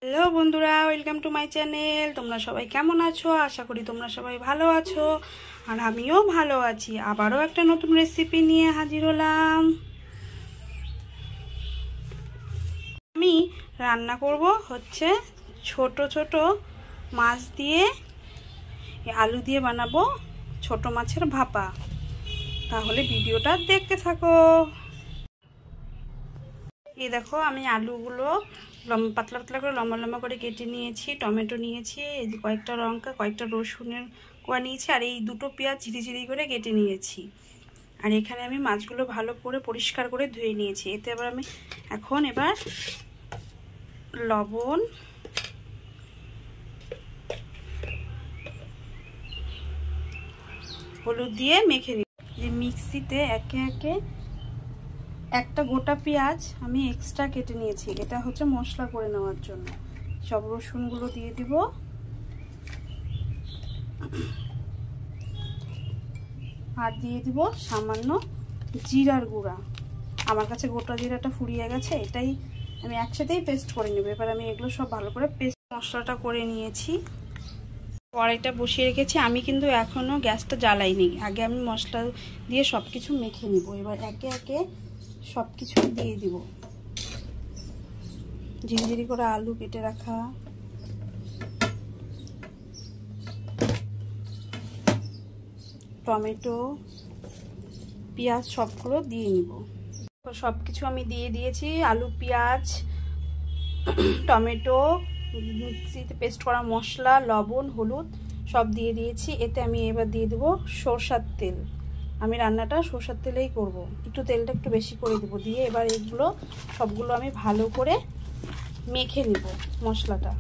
Hello বন্ধুরা, welcome to my channel. তোমরা সবাই কেমন আছো? আশা করি তোমরা সবাই ভালো আছো, আর আমিও ভালো আছি। আবারও একটা নতুন রেসিপি নিয়ে হাজির হলাম। আমি রান্না করব হচ্ছে ছোট ছোট মাছ দিয়ে, আলু দিয়ে বানাবো ছোট মাছের ভাপা। তাহলে ভিডিওটা দেখতে থাকো। এই দেখো, আমি আলুগুলো পাতলা পাতলা করে লম্বা লম্বা করে কেটে নিয়েছি, টমেটো নিয়েছি, এই যে কয়েকটা লঙ্কা, কয়েকটা রসুনের কোয়া নিয়েছি, আর এই দুটো পেঁয়াজ ঝিরি করে কেটে নিয়েছি। আর এখানে আমি মাছগুলো ভালো করে পরিষ্কার করে ধুয়ে নিয়েছি। এতে এবার আমি এবার লবণ, হলুদ দিয়ে মেখে নিই। যে মিক্সিতে একে একে একটা গোটা পেঁয়াজ আমি এক্সট্রা কেটে নিয়েছি, এটা হচ্ছে মশলা করে নেওয়ার জন্য। সব রসুনগুলো দিয়ে দিব, আর দিয়ে দিব সামান্য জিরার গুঁড়া। আমার কাছে গোটা জিরাটা ফুরিয়ে গেছে, এটাই আমি একসাথেই পেস্ট করে নেব। এবার আমি এগুলো সব ভালো করে পেস্ট মশলাটা করে নিয়েছি। কড়াইটা বসিয়ে রেখেছি। আমি কিন্তু এখনো গ্যাসটা জ্বালাইনি, আগে আমি মশলা দিয়ে সব কিছু মেখে নিব। এবার একে একে সব কিছু দিয়ে দিব। ঝিরিঝিরি করে আলু কেটে রাখা, টমেটো, পেঁয়াজ সবগুলো দিয়ে নিব। সব কিছু আমি দিয়ে দিয়েছি, আলু, পেঁয়াজ, টমেটো, মিক্সিতে পেস্ট করা মশলা, লবণ, হলুদ সব দিয়ে দিয়েছি। এতে আমি এবার দিয়ে দেবো সরষের তেল। আমি রান্নাটা সরষের তেলেই করব, একটু তেলটা একটু বেশি করে দেবো। দিয়ে এবার এগুলো সবগুলো আমি ভালো করে মেখে নিব মশলাটা।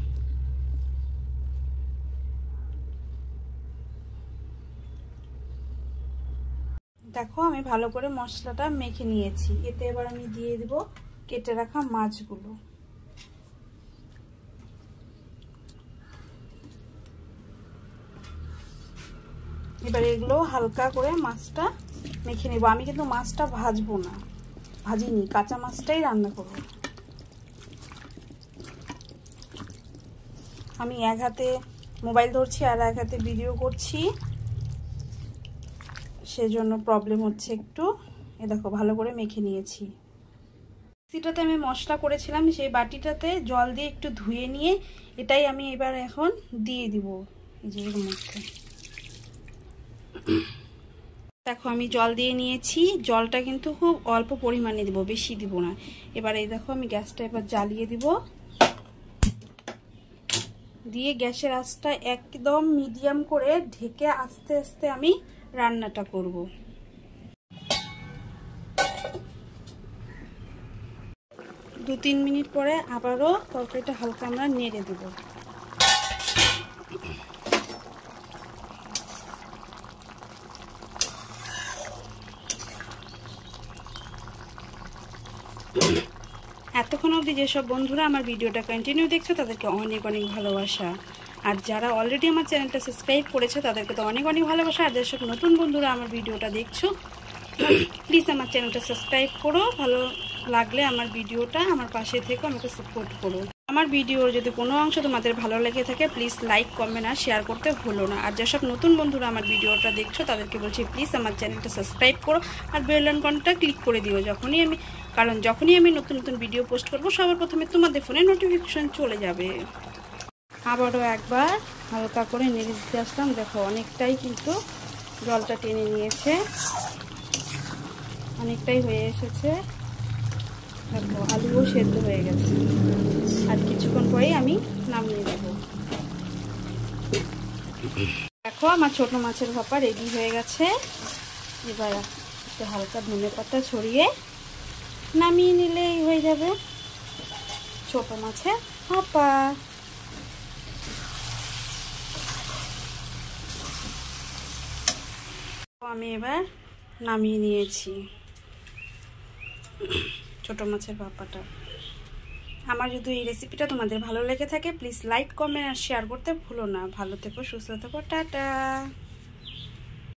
দেখো, আমি ভালো করে মশলাটা মেখে নিয়েছি। এতে এবার আমি দিয়ে দেব কেটে রাখা মাছগুলো। এবার এগুলো হালকা করে মাছটা মেখে নেব। আমি কিন্তু মাছটা ভাজবো না, ভাজিনি, কাঁচা মাছটাই রান্না করব। আমি এক হাতে মোবাইল ধরছি আর এক হাতে ভিডিও করছি, সেজন্য প্রবলেম হচ্ছে একটু। এ দেখো, ভালো করে মেখে নিয়েছি। মিক্সিটাতে আমি মশলা করেছিলাম, সেই বাটিটাতে জল দিয়ে একটু ধুয়ে নিয়ে এটাই আমি এবার এখন দিয়ে দিব এই যে এর মধ্যে। দেখো, আমি জল দিয়ে নিয়েছি। জলটা কিন্তু খুব অল্প পরিমাণে দিব, বেশি দিব না। এবার এই দেখো, আমি গ্যাসটা এবার জ্বালিয়ে দিব। দিয়ে গ্যাসের আঁচটা একদম মিডিয়াম করে ঢেকে আস্তে আস্তে আমি রান্নাটা করব। 2-3 মিনিট পরে আবারও তরকারিটা হালকা আমরা নেড়ে দেব। এতক্ষণ অবধি যেসব বন্ধুরা আমার ভিডিওটা কন্টিনিউ দেখছো তাদেরকে অনেক অনেক ভালোবাসা। আর যারা অলরেডি আমার চ্যানেলটা সাবস্ক্রাইব করেছে তাদেরকে তো অনেক অনেক ভালোবাসা। আর যেসব নতুন বন্ধুরা আমার ভিডিওটা দেখছো, প্লিজ আমার চ্যানেলটা সাবস্ক্রাইব করো। ভালো লাগলে আমার ভিডিওটা আমার পাশে থেকে আমাকে সাপোর্ট করো। আমার ভিডিওর যদি কোনো অংশ তোমাদের ভালো লেগে থাকে, প্লিজ লাইক, কমেন্ট আর শেয়ার করতে ভুলো না। আর যেসব নতুন বন্ধুরা আমার ভিডিওটা দেখছো তাদেরকে বলছি, প্লিজ আমার চ্যানেলটা সাবস্ক্রাইব করো আর বেল আইকনটা ক্লিক করে দিও যখনই আমি নতুন নতুন ভিডিও পোস্ট করবো সবার প্রথমে তোমাদের ফোনে নোটিফিকেশন চলে যাবে। আবারও একবার হালকা করে নেড়ে দিতে আসলাম। দেখো, অনেকটাই কিন্তু জলটা টেনে নিয়েছে, অনেকটাই হয়ে এসেছে। দেখো, আলুও সেদ্ধ হয়ে গেছে। আর কিছুক্ষণ পরেই আমি নামিয়ে দেব। দেখো, আমার ছোট মাছের ভাপা রেডি হয়ে গেছে। এবার একটু হালকা ধনেপাতা ছড়িয়ে নামিয়ে নিলেই হয়ে যাবে ছোট মাছের ভাপা। আমি এবার নামিয়ে নিয়েছি ছোট মাছের ভাপাটা। আমার যদি এই রেসিপিটা তোমাদের ভালো লেগে থাকে, প্লিজ লাইক, কমেন্ট আর শেয়ার করতে ভুলো না। ভালো থেকো, সুস্থ থেকো, টাটা।